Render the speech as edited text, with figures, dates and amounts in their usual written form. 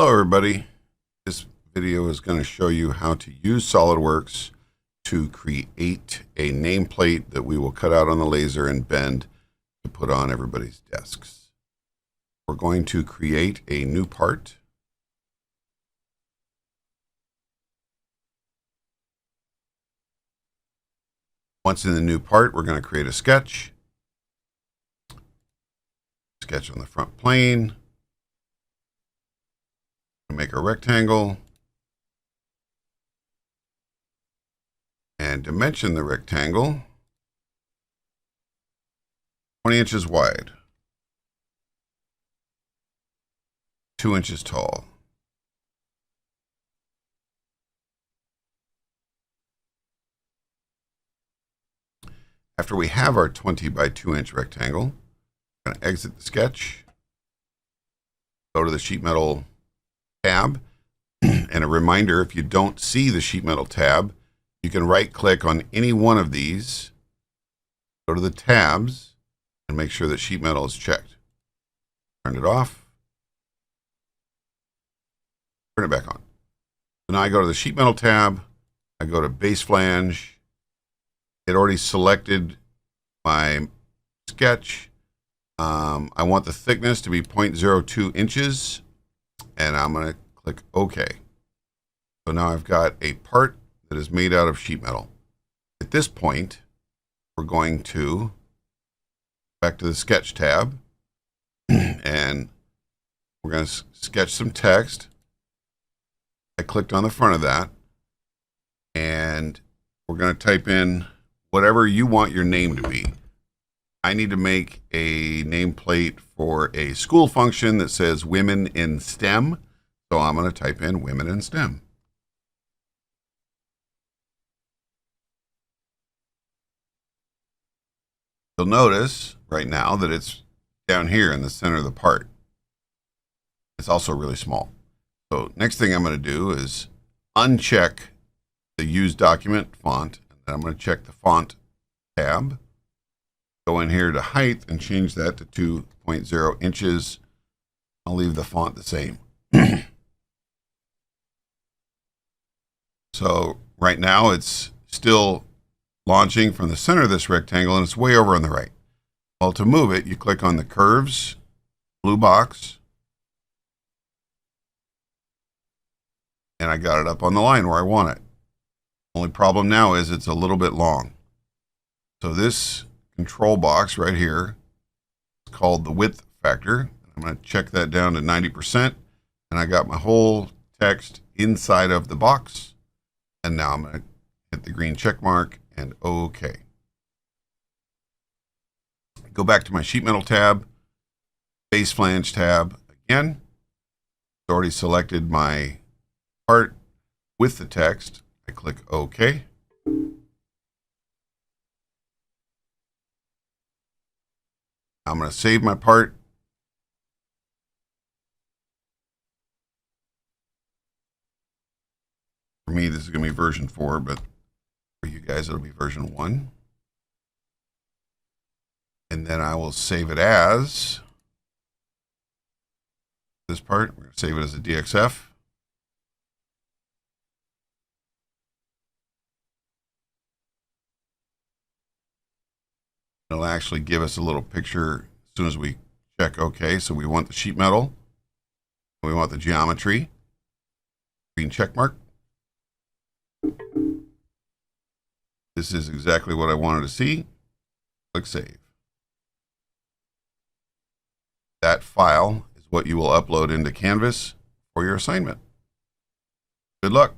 Hello everybody, this video is going to show you how to use Solidworks to create a nameplate that we will cut out on the laser and bend to put on everybody's desks. We're going to create a new part. Once in the new part, we're going to create a sketch. Sketch on the front plane. Make a rectangle and dimension the rectangle 20 inches wide, 2 inches tall. After we have our 20 by 2 inch rectangle, we're going to exit the sketch, go to the sheet metal tab, and a reminder, if you don't see the sheet metal tab, you can right click on any one of these, go to the tabs, and make sure that sheet metal is checked. Turn it off, turn it back on. So now I go to the sheet metal tab, I go to base flange. It already selected my sketch. I want the thickness to be 0.02 inches. And I'm going to click OK. So now I've got a part that is made out of sheet metal. At this point, we're going to back to the sketch tab and we're going to sketch some text. I clicked on the front of that and we're going to type in whatever you want your name to be. I need to make a nameplate for a school function that says Women in STEM. So I'm going to type in Women in STEM. You'll notice right now that it's down here in the center of the part. It's also really small. So next thing I'm going to do is uncheck the Use Document font. And then I'm going to check the Font tab. Go in here to height and change that to 2.0 inches. I'll leave the font the same. So right now it's still launching from the center of this rectangle and it's way over on the right. Well, to move it, you click on the curves, blue box, and I got it up on the line where I want it. Only problem now is it's a little bit long. So this control box right here is called the width factor. I'm going to check that down to 90%, and I got my whole text inside of the box. And now I'm going to hit the green check mark and OK. Go back to my sheet metal tab, base flange tab again. It's already selected my part with the text. I click OK. I'm going to save my part. For me, this is going to be version 4, but for you guys, it'll be version 1. And then I will save it as this part. We're going to save it as a DXF. It'll actually give us a little picture as soon as we check OK. So we want the sheet metal. We want the geometry. Green check mark. This is exactly what I wanted to see. Click Save. That file is what you will upload into Canvas for your assignment. Good luck.